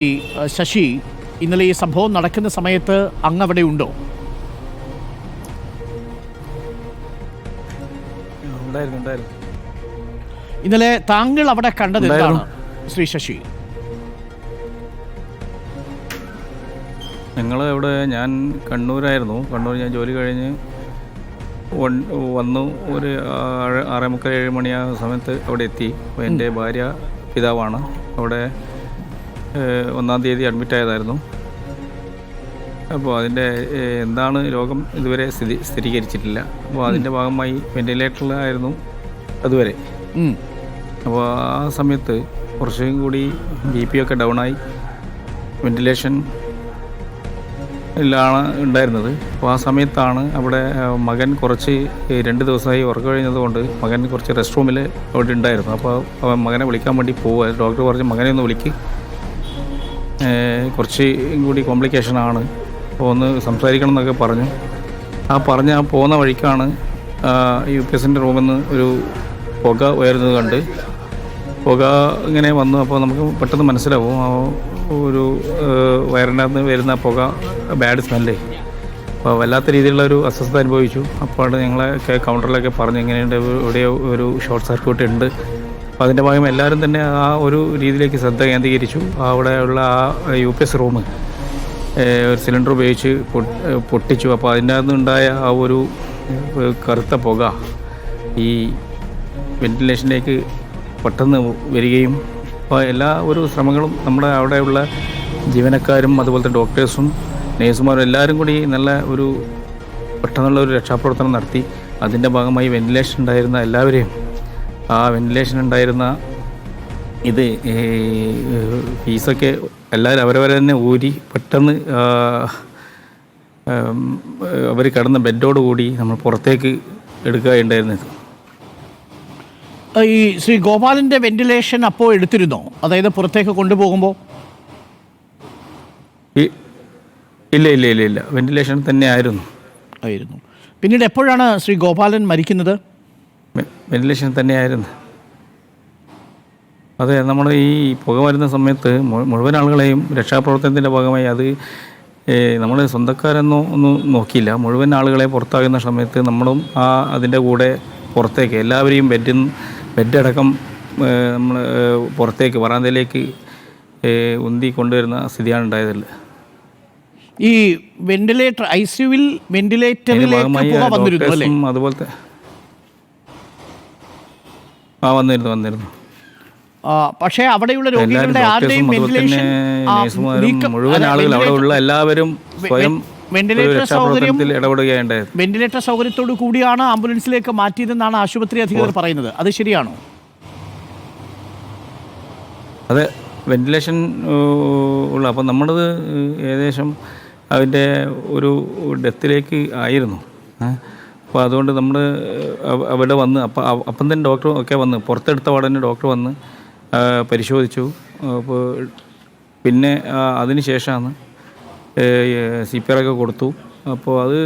ശശി, ഇന്നലെ ഈ സംഭവം നടക്കുന്ന സമയത്ത് അങ്ങ് അവിടെ ഉണ്ടോ? ഇന്നലെ താങ്കൾ അവിടെ കണ്ടത് എന്താണ് ശ്രീ ശശി? ഞാൻ കണ്ണൂരായിരുന്നു. കണ്ണൂർ ഞാൻ ജോലി കഴിഞ്ഞ് വന്നു. ഒരു 6:45-7 മണിയാ സമയത്ത് അവിടെ എത്തി. അപ്പോൾ എൻ്റെ ഭാര്യ പിതാവാണ് അവിടെ 1-ാം തീയതി അഡ്മിറ്റ് ആയതായിരുന്നു. അപ്പോൾ അതിൻ്റെ എന്താണ് രോഗം ഇതുവരെ സ്ഥിരീകരിച്ചിട്ടില്ല. അപ്പോൾ അതിൻ്റെ ഭാഗമായി വെൻറ്റിലേറ്ററിലായിരുന്നു അതുവരെ. അപ്പോൾ ആ സമയത്ത് കുറച്ചും കൂടി BP ഒക്കെ ഡൗണായി വെൻറ്റിലേഷനിലാണ് ഉണ്ടായിരുന്നത്. അപ്പോൾ ആ സമയത്താണ് അവിടെ മകൻ കുറച്ച് 2 ദിവസമായി ഉറക്കം കഴിഞ്ഞതുകൊണ്ട് മകൻ കുറച്ച് റെസ്റ്റ് റൂമിൽ അവിടെ ഉണ്ടായിരുന്നു. അപ്പോൾ അവൻ മകനെ വിളിക്കാൻ വേണ്ടി പോവുക. ഡോക്ടർ പറഞ്ഞ് മകനെ ഒന്ന് വിളിക്ക്, കുറച്ച് കൂടി കോംപ്ലിക്കേഷനാണ്, അപ്പോൾ ഒന്ന് സംസാരിക്കണം എന്നൊക്കെ പറഞ്ഞു. ആ പോകുന്ന വഴിക്കാണ് UPSൻ്റെ റൂമിൽ നിന്ന് ഒരു പുക ഉയരുന്നത് കണ്ട്. പുക ഇങ്ങനെ വന്നു. അപ്പോൾ നമുക്ക് പെട്ടെന്ന് മനസ്സിലാവും ഒരു വയറിനകത്ത് വരുന്ന പുക ബാഡ് സ്മെല്ല്. അപ്പോൾ വല്ലാത്ത രീതിയിലുള്ള ഒരു അസ്വസ്ഥത അനുഭവിച്ചു. അപ്പോൾ ഞങ്ങളൊക്കെ കൗണ്ടറിലൊക്കെ പറഞ്ഞു ഇങ്ങനെയുണ്ട്, എവിടെയോ ഒരു ഷോർട്ട് സർക്യൂട്ട് ഉണ്ട്. അപ്പോൾ അതിൻ്റെ ഭാഗം എല്ലാവരും തന്നെ ആ ഒരു രീതിയിലേക്ക് ശ്രദ്ധ കേന്ദ്രീകരിച്ചു. അവിടെയുള്ള ആ UPS റൂം ഒരു സിലിണ്ടർ ഉപയോഗിച്ച് പൊട്ടിച്ചു. അപ്പോൾ അതിൻ്റെ അകത്തുണ്ടായ ആ ഒരു കറുത്ത പുക ഈ വെൻറ്റിലേഷനിലേക്ക് പെട്ടെന്ന് വരികയും, അപ്പോൾ എല്ലാ ഒരു ശ്രമങ്ങളും നമ്മുടെ അവിടെയുള്ള ജീവനക്കാരും അതുപോലത്തെ ഡോക്ടേഴ്സും നേഴ്സുമാരും എല്ലാവരും കൂടി നല്ല ഒരു പെട്ടെന്നുള്ള ഒരു രക്ഷാപ്രവർത്തനം നടത്തി. അതിൻ്റെ ഭാഗമായി വെൻറ്റിലേഷൻ ഉണ്ടായിരുന്ന എല്ലാവരെയും, ആ വെൻറ്റിലേഷൻ ഉണ്ടായിരുന്ന ഇത് ഫീസൊക്കെ എല്ലാവരും അവരവരെ തന്നെ ഊരി പെട്ടെന്ന് അവർ കിടന്ന ബെഡോടുകൂടി നമ്മൾ പുറത്തേക്ക് എടുക്കുകയുണ്ടായിരുന്നത്. ഈ ശ്രീ ഗോപാലൻ്റെ വെന്റിലേഷൻ അപ്പോൾ എടുത്തിരുന്നോ? അതായത് പുറത്തേക്ക് കൊണ്ടുപോകുമ്പോൾ? ഇല്ല, വെന്റിലേഷൻ തന്നെ ആയിരുന്നു. പിന്നീട് എപ്പോഴാണ് ശ്രീ ഗോപാലൻ മരിക്കുന്നത്? വെന്റിലേഷൻ തന്നെയായിരുന്നു. അതെ, നമ്മൾ ഈ പുക വരുന്ന സമയത്ത് മുഴുവൻ ആളുകളെയും രക്ഷാപ്രവർത്തനത്തിൻ്റെ ഭാഗമായി അത് നമ്മൾ സ്വന്തക്കാരെന്നോ ഒന്നും നോക്കിയില്ല. മുഴുവൻ ആളുകളെ പുറത്താകുന്ന സമയത്ത് നമ്മളും അതിൻ്റെ കൂടെ പുറത്തേക്ക് എല്ലാവരെയും ബെഡടക്കം നമ്മൾ പുറത്തേക്ക് വരാന്തയിലേക്ക് ഉന്തി കൊണ്ടുവരുന്ന സ്ഥിതിയാണ് ഉണ്ടായതല്ല. ഈ വെന്റിലേറ്റർ ICUവിൽ വെന്റിലേറ്ററിലേക്ക് അതുപോലത്തെ വന്നിരുന്നു. പക്ഷേ അവിടെയുള്ള രോഗികളുടെ ആരുടെയും വെന്റിലേഷൻ മുഴുവൻ ആളുകൾ അവിടെ ഉള്ള എല്ലാവരും സ്വയം വെന്റിലേറ്റർ സൗകര്യത്തോടു കൂടിയാണ് ആംബുലൻസിലേക്ക് മാറ്റിയതെന്നാണ് ആശുപത്രി അധികൃതർ പറയുന്നത്. അത് ശരിയാണോ? അതെ, വെന്റിലേഷൻ ഉള്ള. അപ്പം നമ്മളത് ഏകദേശം അതിൻ്റെ ഒരു ഡെത്തിലേക്ക് ആയിരുന്നു. അപ്പോൾ അതുകൊണ്ട് നമ്മൾ അവിടെ വന്ന് അപ്പം തന്നെ ഡോക്ടർ ഒക്കെ വന്ന് പുറത്തെടുത്ത ഉടനെ ഡോക്ടർ വന്ന് പരിശോധിച്ചു. അപ്പോൾ പിന്നെ അതിന് ശേഷമാണ് CPR ഒക്കെ കൊടുത്തു. അപ്പോൾ അത്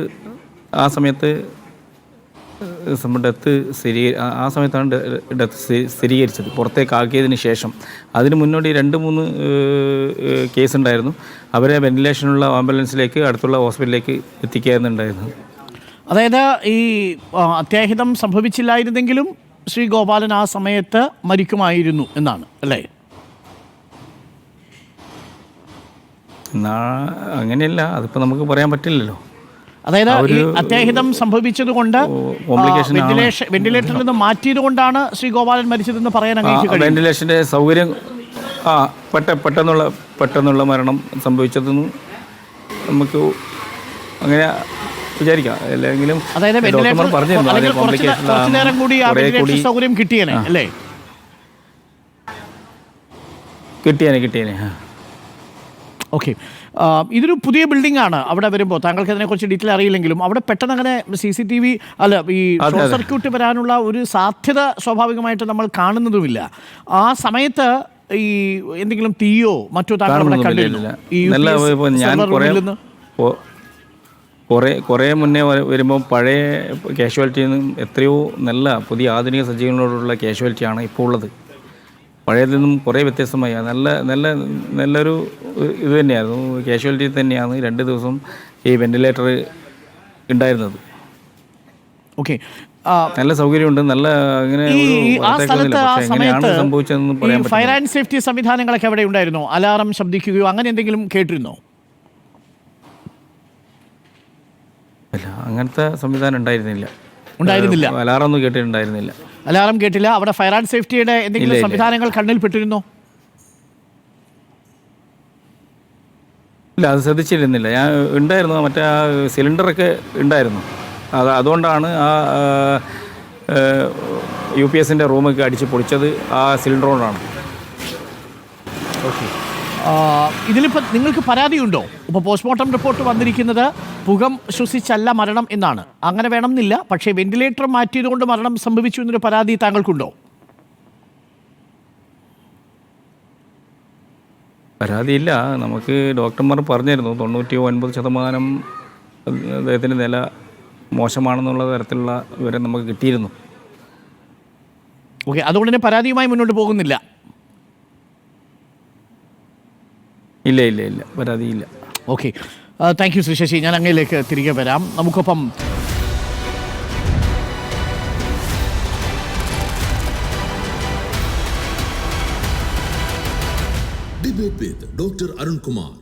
ആ സമയത്ത് ആ സമയത്താണ് ഡെത്ത് സ്ഥിരീകരിച്ചത്, പുറത്തേക്കാക്കിയതിന് ശേഷം. അതിന് മുന്നോടി 2-3 കേസ് ഉണ്ടായിരുന്നു. അവരെ വെന്റിലേഷനുള്ള ആംബുലൻസിലേക്ക് അടുത്തുള്ള ഹോസ്പിറ്റലിലേക്ക് എത്തിക്കാറുണ്ടായിരുന്നു. അതായത് ഈ അത്യാഹിതം സംഭവിച്ചില്ലായിരുന്നെങ്കിലും ശ്രീ ഗോപാലൻ ആ സമയത്ത് മരിക്കുമായിരുന്നു എന്നാണ് അല്ലേ? അങ്ങനെയല്ല, അതിപ്പോൾ നമുക്ക് പറയാൻ പറ്റില്ലല്ലോ. അതായത് ഈ അത്യാഹിതം സംഭവിച്ചത് കൊണ്ട് വെന്റിലേറ്ററിൽ നിന്ന് മാറ്റിയത് കൊണ്ടാണ് ശ്രീ ഗോപാലൻ മരിച്ചതെന്ന് പറയാൻ വെന്റിലേഷൻ്റെ സൗകര്യം പെട്ടെന്നുള്ള മരണം സംഭവിച്ചതെന്ന് നമുക്ക് അങ്ങനെ വിചാരിക്കാം. അല്ലെങ്കിലും കിട്ടിയേനെ. ഓക്കെ, ഇതൊരു പുതിയ ബിൽഡിംഗ് ആണ്. അവിടെ വരുമ്പോൾ താങ്കൾക്ക് അതിനെക്കുറിച്ച് ഡീറ്റെയിൽ അറിയില്ലെങ്കിലും അവിടെ പെട്ടെന്ന് അങ്ങനെ CCTV ഈ ഷോർട്ട് സർക്യൂട്ട് വരാനുള്ള ഒരു സാധ്യത സ്വാഭാവികമായിട്ട് നമ്മൾ കാണുന്നതുമില്ല. ആ സമയത്ത് ഈ എന്തെങ്കിലും തീയോ മറ്റോ താങ്കൾ കണ്ടിരുന്നില്ല? കുറേ മുന്നേ വരുമ്പോൾ പഴയ കാഷ്വാലിറ്റിയിൽ നിന്നും എത്രയോ നല്ല പുതിയ ആധുനിക സജ്ജീകരണങ്ങളോടുള്ള കാഷ്വാലിറ്റിയാണ് ഇപ്പോൾ ഉള്ളത്. പഴയതിൽ നിന്നും കുറേ വ്യത്യസ്തമായി. നല്ലൊരു ഇത് തന്നെയായിരുന്നു. കാഷ്വാലിറ്റി തന്നെയാണ് 2 ദിവസം ഈ വെന്റിലേറ്റർ ഉണ്ടായിരുന്നത്. ഓക്കെ. നല്ല സൗകര്യമുണ്ട്. നല്ല അങ്ങനെ ആ സ്ഥലത്ത് ആ സമയത്ത് സംഭവിച്ചതെന്ന് ഈ പറയാൻ ഫയർ ആൻഡ് സേഫ്റ്റി സംവിധാനങ്ങളൊക്കെ അവിടെ ഉണ്ടായിരുന്നോ? അലാറം ശബ്ദിക്കുകയോ അങ്ങനെ എന്തെങ്കിലും കേട്ടിരുന്നോ? പറ്റില്ല. അങ്ങനത്തെ സംവിധാനം ഉണ്ടായിരുന്നില്ല. അലാറം ഒന്നും കേട്ടിട്ടുണ്ടായിരുന്നില്ല. അലാറം കേട്ടില്ല. അവിടെ ഫയർ ആൻഡ് സേഫ്റ്റിയുടെ എന്തെങ്കിലും സംവിധാനങ്ങൾ കണ്ണിൽ പെട്ടിരുന്നോ? ഇല്ല, അത് ശ്രദ്ധിച്ചിരുന്നില്ല. ഞാൻ ഉണ്ടായിരുന്നു, മറ്റേ ആ സിലിണ്ടറൊക്കെ ഉണ്ടായിരുന്നു. അതുകൊണ്ടാണ് ആ UPSൻ്റെ റൂമൊക്കെ അടിച്ച് പൊളിച്ചത് ആ സിലിണ്ടർ കൊണ്ടാണ്. ഓക്കെ. ഇതിലിപ്പോൾ നിങ്ങൾക്ക് പരാതിയുണ്ടോ? ഇപ്പോൾ പോസ്റ്റ്മോർട്ടം റിപ്പോർട്ട് വന്നിരിക്കുന്നത് പുകം ശ്വസിച്ചല്ല മരണം എന്നാണ്. അങ്ങനെ വേണമെന്നില്ല, പക്ഷേ വെന്റിലേറ്റർ മാറ്റിയതുകൊണ്ട് മരണം സംഭവിച്ചു എന്നൊരു പരാതി താങ്കൾക്കുണ്ടോ? പരാതിയില്ല. നമുക്ക് ഡോക്ടർമാർ പറഞ്ഞിരുന്നു 99% അദ്ദേഹത്തിൻ്റെ നില മോശമാണെന്നുള്ള തരത്തിലുള്ള വിവരം നമുക്ക് കിട്ടിയിരുന്നു. ഓക്കെ, അതുകൊണ്ട് തന്നെ പരാതിയുമായി മുന്നോട്ട് പോകുന്നില്ല. ഇല്ല, പരാതിയില്ല. Okay, thank you Shri Shashi. ഞാൻ അങ്ങയിലേക്ക് തിരികെ വരാം. നമുക്കൊപ്പം Debate with Dr. Arun Kumar.